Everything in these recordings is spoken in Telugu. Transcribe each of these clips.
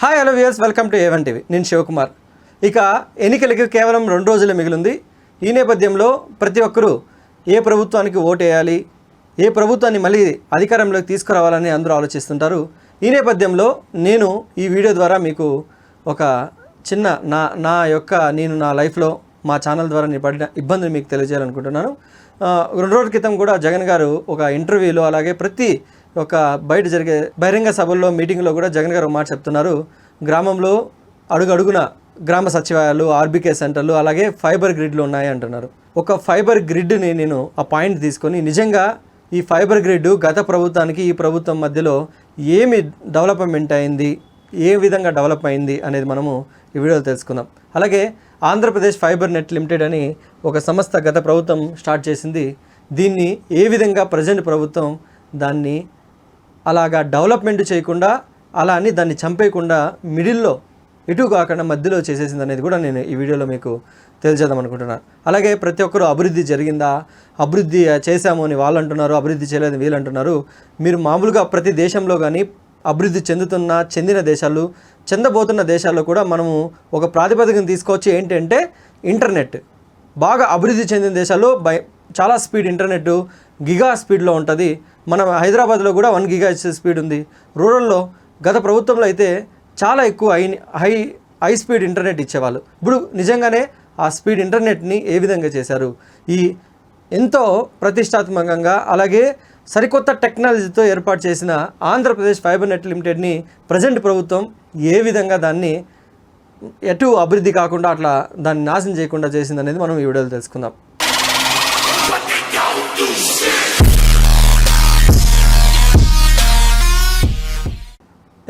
Hi hello viewers, welcome to A1 TV. నేను శివకుమార్. ఇక ఎన్నికలకి కేవలం 2 రోజులే మిగిలింది. ఈ నేపథ్యంలో ప్రతి ఒక్కరూ ఏ ప్రభుత్వానికి ఓటు వేయాలి, ఏ ప్రభుత్వాన్ని మళ్ళీ అధికారంలోకి తీసుకురావాలని అందరూ ఆలోచిస్తుంటారు. ఈ నేపథ్యంలో నేను ఈ వీడియో ద్వారా మీకు ఒక చిన్న నేను నా లైఫ్లో మా ఛానల్ ద్వారా నేను పడిన ఇబ్బందిని మీకు తెలియజేయాలనుకుంటున్నాను. 2 రోజుల క్రితం కూడా జగన్ గారు ఒక ఇంటర్వ్యూలో, అలాగే ప్రతి ఒక బయట జరిగే బహిరంగ సభల్లో, మీటింగ్లో కూడా జగన్ గారు ఒక మాట చెప్తున్నారు. గ్రామంలో అడుగడుగున గ్రామ సచివాలయాలు, ఆర్బీకే సెంటర్లు, అలాగే ఫైబర్ గ్రిడ్లు ఉన్నాయి అంటున్నారు. ఒక ఫైబర్ గ్రిడ్ని నేను ఆ పాయింట్ తీసుకొని, నిజంగా ఈ ఫైబర్ గ్రిడ్ గత ప్రభుత్వానికి ఈ ప్రభుత్వం మధ్యలో ఏమి డెవలప్మెంట్ అయింది, ఏ విధంగా డెవలప్ అయింది అనేది మనము ఈ వీడియోలో తెలుసుకుందాం. అలాగే ఆంధ్రప్రదేశ్ ఫైబర్ నెట్ లిమిటెడ్ అని ఒక సంస్థ గత ప్రభుత్వం స్టార్ట్ చేసింది. దీన్ని ఏ విధంగా ప్రజెంట్ ప్రభుత్వం దాన్ని అలాగా డెవలప్మెంట్ చేయకుండా, అలా అని దాన్ని చంపేయకుండా, మిడిల్లో ఇటు కాకుండా మధ్యలో చేసేసింది అనేది కూడా నేను ఈ వీడియోలో మీకు తెలియజేద్దాం అనుకుంటున్నాను. అలాగే ప్రతి ఒక్కరు అభివృద్ధి జరిగిందా, అభివృద్ధి చేశాము అని వాళ్ళు అంటున్నారు, అభివృద్ధి చేయలేదు వీళ్ళు అంటున్నారు. మీరు మామూలుగా ప్రతి దేశంలో కానీ అభివృద్ధి చెందిన దేశాలు, చెందబోతున్న దేశాల్లో కూడా మనము ఒక ప్రాతిపదికను తీసుకోవచ్చు. ఏంటంటే ఇంటర్నెట్ బాగా అభివృద్ధి చెందిన దేశాల్లో చాలా స్పీడ్ ఇంటర్నెట్ గిగా స్పీడ్లో ఉంటుంది. మన హైదరాబాద్లో కూడా 1 గిగా స్పీడ్ ఉంది. రూరల్లో గత ప్రభుత్వంలో అయితే చాలా ఎక్కువ హై స్పీడ్ ఇంటర్నెట్ ఇచ్చేవాళ్ళు. ఇప్పుడు నిజంగానే ఆ స్పీడ్ ఇంటర్నెట్ని ఏ విధంగా చేశారు, ఈ ఎంతో ప్రతిష్టాత్మకంగా అలాగే సరికొత్త టెక్నాలజీతో ఏర్పాటు చేసిన ఆంధ్రప్రదేశ్ ఫైబర్ నెట్ లిమిటెడ్ని ప్రజెంట్ ప్రభుత్వం ఏ విధంగా దాన్ని ఎటు అభివృద్ధి కాకుండా అట్లా దాన్ని నాశనం చేయకుండా చేసిందనేది మనం ఈ వీడియోలో తెలుసుకుందాం.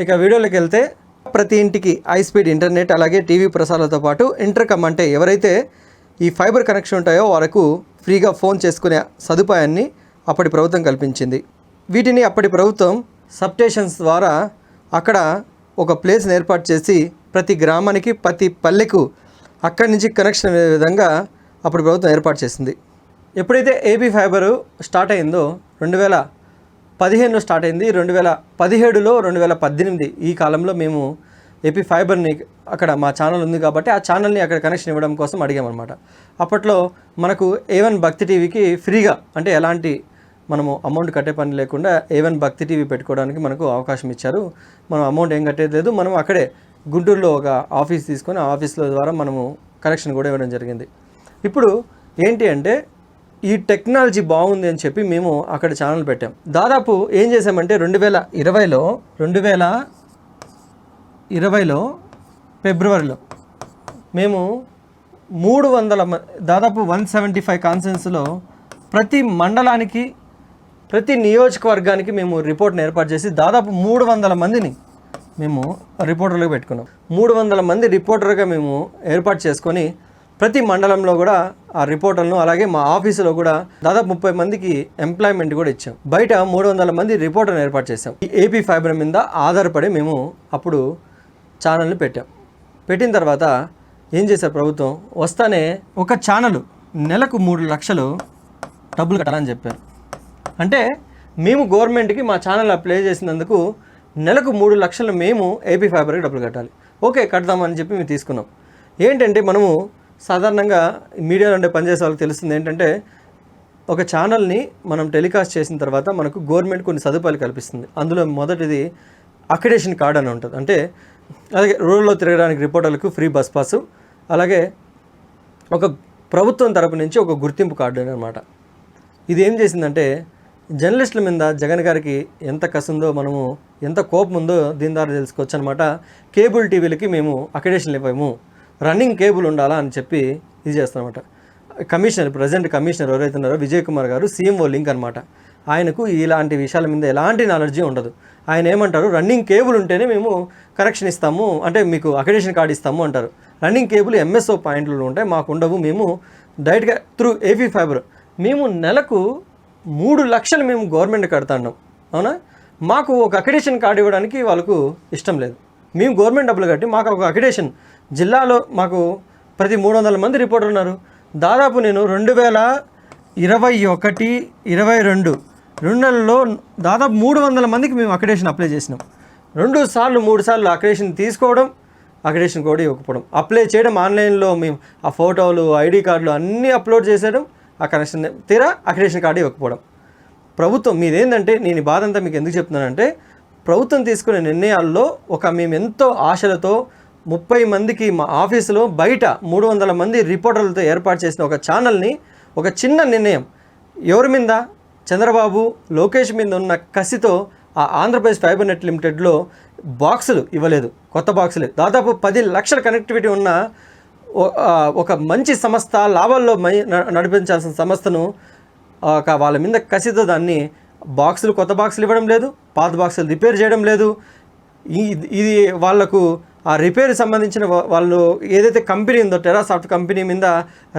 ఇక వీడియోలోకి వెళ్తే, ప్రతి ఇంటికి హై స్పీడ్ ఇంటర్నెట్ అలాగే టీవీ ప్రసారాలతో పాటు ఇంటర్కమ్ అంటే ఎవరైతే ఈ ఫైబర్ కనెక్షన్ ఉంటాయో వారికి ఫ్రీగా ఫోన్ చేసుకునే సదుపాయాన్ని అప్పటి ప్రభుత్వం కల్పించింది. వీటిని అప్పటి ప్రభుత్వం సబ్స్టేషన్స్ ద్వారా అక్కడ ఒక ప్లేస్ని ఏర్పాటు చేసి ప్రతి గ్రామానికి, ప్రతి పల్లెకు అక్కడి నుంచి కనెక్షన్ అయ్యే విధంగా అప్పటి ప్రభుత్వం ఏర్పాటు చేసింది. ఎప్పుడైతే ఏపీ ఫైబరు స్టార్ట్ అయిందో 2015లో స్టార్ట్ అయింది. 2017లో 2018 ఈ కాలంలో మేము ఏపీ ఫైబర్ని అక్కడ మా ఛానల్ ఉంది కాబట్టి ఆ ఛానల్ని అక్కడ కనెక్షన్ ఇవ్వడం కోసం అడిగామన్నమాట. అప్పట్లో మనకు A1 భక్తి టీవీకి ఫ్రీగా, అంటే ఎలాంటి మనము అమౌంట్ కట్టే పని లేకుండా A1 భక్తి టీవీ పెట్టుకోవడానికి మనకు అవకాశం ఇచ్చారు. మనం అమౌంట్ ఏం కట్టేది లేదు. మనం అక్కడే గుంటూరులో ఒక ఆఫీస్ తీసుకొని ఆ ఆఫీస్లో ద్వారా మనము కనెక్షన్ కూడా ఇవ్వడం జరిగింది. ఇప్పుడు ఏంటి అంటే, ఈ టెక్నాలజీ బాగుంది అని చెప్పి మేము అక్కడ ఛానల్ పెట్టాం. దాదాపు ఏం చేసామంటే 2020లో ఫిబ్రవరిలో మేము 300 దాదాపు 175 కాన్ఫరెన్స్లో ప్రతి మండలానికి, ప్రతి నియోజకవర్గానికి మేము రిపోర్ట్ని ఏర్పాటు చేసి దాదాపు 300 మందిని మేము రిపోర్టర్లుగా పెట్టుకున్నాం. 300 మంది రిపోర్టర్గా మేము ఏర్పాటు చేసుకొని ప్రతి మండలంలో కూడా ఆ రిపోర్టర్లను, అలాగే మా ఆఫీసులో కూడా దాదాపు 30 మందికి ఎంప్లాయ్మెంట్ కూడా ఇచ్చాం. బయట 300 మంది రిపోర్టర్ని ఏర్పాటు చేసాం. ఈ ఏపీ ఫైబర్ మీద ఆధారపడి మేము అప్పుడు ఛానల్ని పెట్టిన తర్వాత ఏం చేశారు ప్రభుత్వం, వస్తానే ఒక ఛానల్ నెలకు 3 లక్షలు డబ్బులు కట్టాలని చెప్పారు. అంటే మేము గవర్నమెంట్కి మా ఛానల్ అప్లై చేసినందుకు నెలకు 3 లక్షలు మేము ఏపీ ఫైబర్కి డబ్బులు కట్టాలి. ఓకే, కడదామని చెప్పి మేము తీసుకున్నాం. ఏంటంటే మనము సాధారణంగా మీడియాలో అంటే పనిచేసే వాళ్ళకి తెలుస్తుంది ఏంటంటే, ఒక ఛానల్ని మనం టెలికాస్ట్ చేసిన తర్వాత మనకు గవర్నమెంట్ కొన్ని సదుపాయాలు కల్పిస్తుంది. అందులో మొదటిది అక్రిడేషన్ కార్డ్ అని ఉంటుంది. అంటే అలాగే రూరల్లో తిరగడానికి రిపోర్టర్లకు ఫ్రీ బస్ పాసు, అలాగే ఒక ప్రభుత్వం తరపు నుంచి ఒక గుర్తింపు కార్డు అనమాట. ఇది ఏం చేసిందంటే, జర్నలిస్టుల మీద జగన్ గారికి ఎంత కసుందో, మనము ఎంత కోపం ఉందో దీని ద్వారా తెలుసుకోవచ్చు అనమాట. కేబుల్ టీవీలకి మేము అక్రిడేషన్లు ఇవ్వము, రన్నింగ్ కేబుల్ ఉండాలా అని చెప్పి ఇది చేస్తామన్నమాట. కమిషనర్, ప్రజెంట్ కమిషనర్ ఎవరైతే ఉన్నారో విజయ్ కుమార్ గారు, CMO లింక్ అనమాట. ఆయనకు ఇలాంటి విషయాల మీద ఎలాంటి నాలెడ్జీ ఉండదు. ఆయన ఏమంటారు, రన్నింగ్ కేబుల్ ఉంటేనే మేము కనెక్షన్ ఇస్తాము, అంటే మీకు అక్రిడేషన్ కార్డు ఇస్తాము అంటారు. రన్నింగ్ కేబుల్ MSO పాయింట్లు ఉంటాయి, మాకు ఉండవు. మేము డైరెక్ట్గా త్రూ ఏపీ ఫైబర్ మేము నెలకు 3 లక్షలు మేము గవర్నమెంట్ కడతాన్నాం. అవునా, మాకు ఒక అక్రిడేషన్ కార్డు ఇవ్వడానికి వాళ్ళకు ఇష్టం లేదు. మేము గవర్నమెంట్ డబ్బులు కట్టి మాకు ఒక అక్రిడేషన్, జిల్లాలో మాకు ప్రతి 300 మంది రిపోర్టర్ ఉన్నారు. దాదాపు నేను 2021, 22 నెలల్లో దాదాపు 300 మందికి మేము అక్రిడేషన్ అప్లై చేసినాం. 2 సార్లు 3 సార్లు అక్రిడేషన్ తీసుకోవడం, అక్రిడేషన్ కూడా ఇవ్వకపోవడం, అప్లై చేయడం ఆన్లైన్లో మేము ఆ ఫోటోలు ఐడి కార్డులు అన్నీ అప్లోడ్ చేసేయడం, ఆ కనెక్షన్ తీరా అక్రిడేషన్ కార్డు ఇవ్వకపోవడం. ప్రభుత్వం మీదేంటంటే, నేను ఈ బాధ అంతా మీకు ఎందుకు చెప్తున్నానంటే, ప్రభుత్వం తీసుకునే నిర్ణయాల్లో మేము ఎంతో ఆశలతో 30 మందికి మా ఆఫీసులో బయట 300 మంది రిపోర్టర్లతో ఏర్పాటు చేసిన ఒక ఛానల్ని ఒక చిన్న నిర్ణయం ఎవరి మీద, చంద్రబాబు లోకేష్ మీద ఉన్న కసితో ఆ ఆంధ్రప్రదేశ్ ఫైబర్ నెట్ లిమిటెడ్లో బాక్సులు ఇవ్వలేదు, కొత్త బాక్సులు. దాదాపు 10 లక్షల కనెక్టివిటీ ఉన్న ఒక మంచి సంస్థ, లాభాల్లో నడిపించాల్సిన సంస్థను వాళ్ళ మీద కసితో దాన్ని బాక్సులు, కొత్త బాక్సులు ఇవ్వడం లేదు, పాత బాక్సులు రిపేర్ చేయడం లేదు. ఇది వాళ్లకు ఆ రిపేర్ సంబంధించిన వాళ్ళు ఏదైతే కంపెనీ ఉందో టెరాసాఫ్ట్ కంపెనీ మీద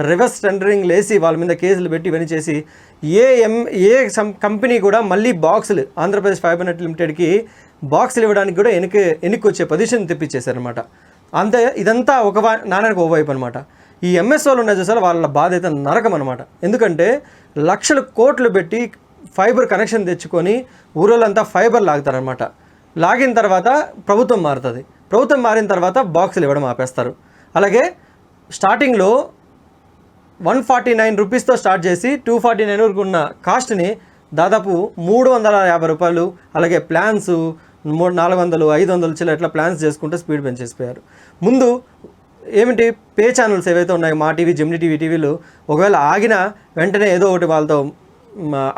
రివర్స్ టెండరింగ్ లేసి వాళ్ళ మీద కేసులు పెట్టి ఇవన్నీ చేసి ఏ కంపెనీ కూడా మళ్ళీ బాక్సులు ఆంధ్రప్రదేశ్ ఫైబర్ నెట్ లిమిటెడ్కి బాక్సులు ఇవ్వడానికి కూడా వెనక్కి వచ్చే పొజిషన్ తెప్పించేశారనమాట. అంతే, ఇదంతా ఒక నాణానికి ఓవైపు అనమాట. ఈ ఎంఎస్ఓలు ఉన్నాయి చూసారు, వాళ్ళ బాధ అయితే నరకం అనమాట. ఎందుకంటే లక్షల కోట్లు పెట్టి ఫైబర్ కనెక్షన్ తెచ్చుకొని ఊరోళ్ళంతా ఫైబర్ లాగుతారనమాట. లాగిన తర్వాత ప్రభుత్వం మారుతుంది, ప్రభుత్వం మారిన తర్వాత బాక్సులు ఇవ్వడం ఆపేస్తారు. అలాగే స్టార్టింగ్లో 149 రూపీస్తో స్టార్ట్ చేసి 249 వరకు ఉన్న కాస్ట్ని దాదాపు 350 రూపాయలు, అలాగే ప్లాన్స్ 400, 500 చిల్ల ఇట్లా ప్లాన్స్ చేసుకుంటూ స్పీడ్ పెంచేసిపోయారు. ముందు ఏమిటి, పే ఛానల్స్ ఏవైతే ఉన్నాయో మా టీవీ, జెమినీ టీవీలు ఒకవేళ ఆగినా వెంటనే ఏదో ఒకటి వాళ్ళతో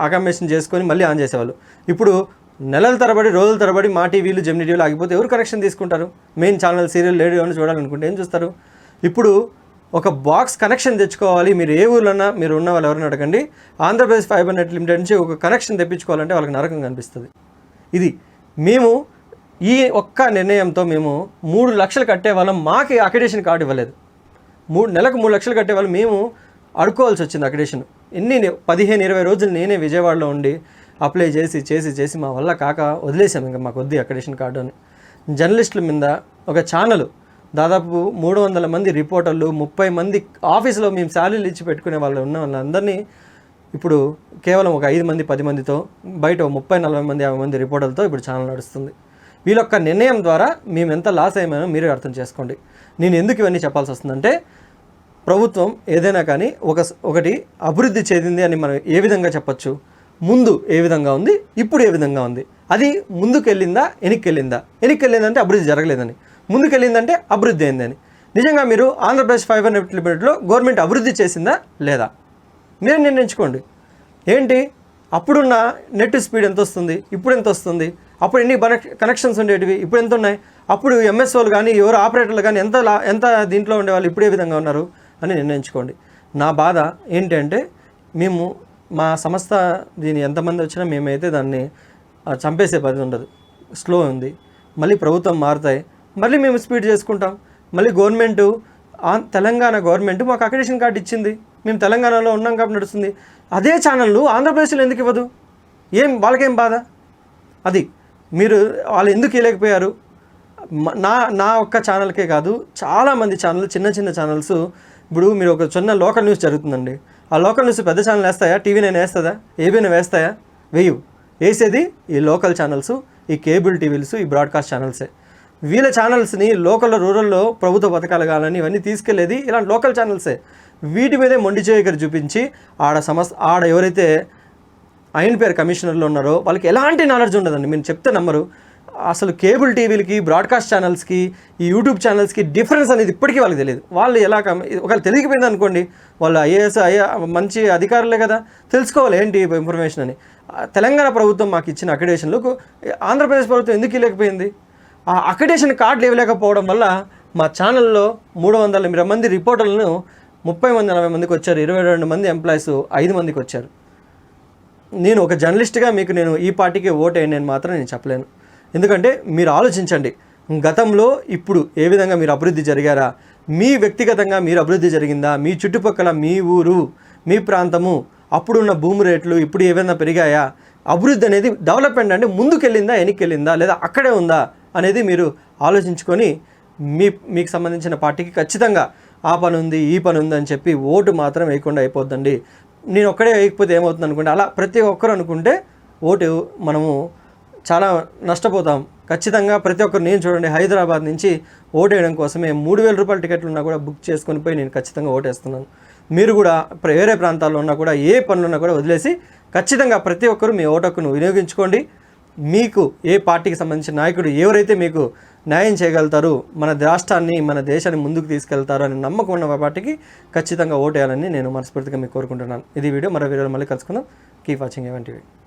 అకామిడేషన్ చేసుకొని మళ్ళీ ఆన్ చేసేవాళ్ళు. ఇప్పుడు నెలల తరబడి, రోజుల తరబడి మా టీవీలు, జెమినీ టీవీలు ఆగిపోతే ఎవరు కనెక్షన్ తీసుకుంటారు? మెయిన్ ఛానల్, సీరియల్, రేడియో చూడాలనుకుంటే ఏం చూస్తారు? ఇప్పుడు ఒక బాక్స్ కనెక్షన్ తెచ్చుకోవాలి, మీరు ఏ ఊర్లోన్నా మీరు ఉన్న వాళ్ళు ఎవరైనా అడగండి, ఆంధ్రప్రదేశ్ ఫైబర్ నెట్ లిమిటెడ్ నుంచి ఒక కనెక్షన్ తెప్పించుకోవాలంటే వాళ్ళకి నరకం కనిపిస్తుంది. ఇది మేము ఈ ఒక్క నిర్ణయంతో మేము 3 లక్షలు కట్టే వాళ్ళం, మాకు అక్రిడేషన్ కార్డు ఇవ్వలేదు. నెలకు 3 లక్షలు కట్టే వాళ్ళు మేము అడుకోవాల్సి వచ్చింది అక్రిడేషన్. 15-20 రోజులు నేనే విజయవాడలో ఉండి అప్లై చేసి మా వల్ల కాక వదిలేసాం, ఇంకా మాకు వద్దు అక్రిడేషన్ కార్డు అని. జర్నలిస్టుల మీద ఒక ఛానల్, దాదాపు 300 మంది రిపోర్టర్లు, 30 మంది ఆఫీసులో మేము శాలరీలు ఇచ్చి పెట్టుకునే వాళ్ళు ఉన్న వాళ్ళందరినీ ఇప్పుడు కేవలం ఒక 5 మంది 10 మందితో బయట 30-40 మంది 50 మంది రిపోర్టర్లతో ఇప్పుడు ఛానల్ నడుస్తుంది. వీళ్ళొక్క నిర్ణయం ద్వారా మేము ఎంత లాస్ అయ్యామో మీరే అర్థం చేసుకోండి. నేను ఎందుకు ఇవన్నీ చెప్పాల్సి వస్తుందంటే, ప్రభుత్వం ఏదైనా కానీ ఒకటి అభివృద్ధి చెందింది అని మనం ఏ విధంగా చెప్పచ్చు? ముందు ఏ విధంగా ఉంది, ఇప్పుడు ఏ విధంగా ఉంది? అది ముందుకెళ్ళిందా, వెనక్కెళ్ళిందంటే అభివృద్ధి జరగలేదని, ముందుకెళ్ళిందంటే అభివృద్ధి అయిందని. నిజంగా మీరు ఆంధ్రప్రదేశ్ ఫైబర్ నెట్ లిమిటెడ్లో గవర్నమెంట్ అభివృద్ధి చేసిందా లేదా మీరే నిర్ణయించుకోండి. ఏంటి అప్పుడున్న నెట్ స్పీడ్ ఎంత వస్తుంది, ఇప్పుడు ఎంత వస్తుంది? అప్పుడు ఎన్ని కనెక్షన్స్ ఉండేటివి, ఇప్పుడు ఎంత ఉన్నాయి? అప్పుడు ఎంఎస్ఓలు కానీ ఎవరు ఆపరేటర్లు కానీ ఎంత దీంట్లో ఉండేవాళ్ళు, ఇప్పుడు ఏ విధంగా ఉన్నారు అని నిర్ణయించుకోండి. నా బాధ ఏంటంటే, మేము మా సంస్థ దీని ఎంతమంది వచ్చినా మేమైతే దాన్ని చంపేసే పని ఉండదు, స్లో ఉంది. మళ్ళీ ప్రభుత్వం మారుతాయి, మళ్ళీ మేము స్పీడ్ చేసుకుంటాం. మళ్ళీ గవర్నమెంటు, తెలంగాణ గవర్నమెంట్ మాకు అక్రిడేషన్ కార్డు ఇచ్చింది, మేము తెలంగాణలో ఉన్నాం కాబట్టి నడుస్తుంది. అదే ఛానళ్ళు ఆంధ్రప్రదేశ్లో ఎందుకు ఇవ్వదు? వాళ్ళకేం బాధ? అది మీరు వాళ్ళు ఎందుకు ఇవ్వలేకపోయారు? నా ఒక్క ఛానల్కే కాదు, చాలామంది ఛానల్, చిన్న ఛానల్స్. ఇప్పుడు మీరు ఒక చిన్న లోకల్ న్యూస్ జరుగుతుందండి, ఆ లోకల్ న్యూస్ పెద్ద ఛానల్ వేస్తాయా? టీవీ9 వేస్తుందా? ఏబీఎన్ వేస్తాయా? వేసేది ఈ లోకల్ ఛానల్స్, ఈ కేబుల్ టీవీలు, ఈ బ్రాడ్కాస్ట్ ఛానల్సే. వీళ్ళ ఛానల్స్ని లోకల్లో, రూరల్లో ప్రభుత్వ పథకాలు కావాలని ఇవన్నీ తీసుకెళ్లేది ఇలాంటి లోకల్ ఛానల్సే. వీటి మీదే మొండి చేయగరి చూపించి ఆడ ఎవరైతే అయిన పేరు కమిషనర్లు ఉన్నారో వాళ్ళకి ఎలాంటి నాలెడ్జ్ ఉండదండి. మీరు చెప్తే నమ్మరు. అసలు కేబుల్ టీవీలకి, బ్రాడ్కాస్ట్ ఛానల్స్కి, ఈ యూట్యూబ్ ఛానల్స్కి డిఫరెన్స్ అనేది ఇప్పటికీ వాళ్ళకి తెలియదు. వాళ్ళు ఎలా ఒకవేళ తెలియకపోయింది అనుకోండి, వాళ్ళు మంచి అధికారులే కదా, తెలుసుకోవాలి ఏంటి ఇన్ఫర్మేషన్ అని. తెలంగాణ ప్రభుత్వం మాకు ఇచ్చిన అక్రిడేషన్లు ఆంధ్రప్రదేశ్ ప్రభుత్వం ఎందుకు ఇవ్వలేకపోయింది? ఆ అక్రిడేషన్ కార్డులు ఇవ్వలేకపోవడం వల్ల మా ఛానల్లో 300 మంది రిపోర్టర్లను 30 మంది 40 మందికి వచ్చారు, 22 మంది ఎంప్లాయీస్ 5 మందికి వచ్చారు. నేను ఒక జర్నలిస్ట్గా మీకు నేను ఈ పార్టీకి ఓటేయండి అని మాత్రం నేను చెప్పలేను. ఎందుకంటే మీరు ఆలోచించండి, గతంలో ఇప్పుడు ఏ విధంగా మీరు అభివృద్ధి జరిగారా, మీ వ్యక్తిగతంగా మీరు అభివృద్ధి జరిగిందా, మీ చుట్టుపక్కల మీ ఊరు, మీ ప్రాంతము, అప్పుడున్న భూమి రేట్లు ఇప్పుడు ఏమైనా పెరిగాయా, అభివృద్ధి అనేది డెవలప్మెంట్ అంటే ముందుకెళ్ళిందా, వెనక్కెళ్ళిందా, లేదా అక్కడే ఉందా అనేది మీరు ఆలోచించుకొని మీకు సంబంధించిన పార్టీకి ఖచ్చితంగా ఆ పని ఉంది, ఈ పని ఉంది అని చెప్పి ఓటు మాత్రం వేయకుండా అయిపోద్దండి. నేను ఒక్కడే వేయకపోతే ఏమవుతుంది అనుకుంటే, అలా ప్రతి ఒక్కరు అనుకుంటే ఓటు మనము చాలా నష్టపోతాం. ఖచ్చితంగా ప్రతి ఒక్కరు, నేను చూడండి హైదరాబాద్ నుంచి ఓటేయడం కోసమే 3,000 రూపాయల టికెట్లు ఉన్నా కూడా బుక్ చేసుకొని పోయి నేను ఖచ్చితంగా ఓటేస్తున్నాను. మీరు కూడా వేరే ప్రాంతాల్లో ఉన్నా కూడా, ఏ పనులున్నా కూడా వదిలేసి ఖచ్చితంగా ప్రతి ఒక్కరు మీ ఓటు హక్కును వినియోగించుకోండి. మీకు ఏ పార్టీకి సంబంధించిన నాయకుడు ఎవరైతే మీకు న్యాయం చేయగలుగుతారు, మన రాష్ట్రాన్ని మన దేశాన్ని ముందుకు తీసుకెళ్తారు అని నమ్మకం ఉన్న పార్టీకి ఖచ్చితంగా ఓటేయాలని నేను మనస్ఫూర్తిగా మీకు కోరుకుంటున్నాను. ఇది వీడియో, మరో వీడియోలో మళ్ళీ కలుసుకుందాం. Keep watching A1 TV.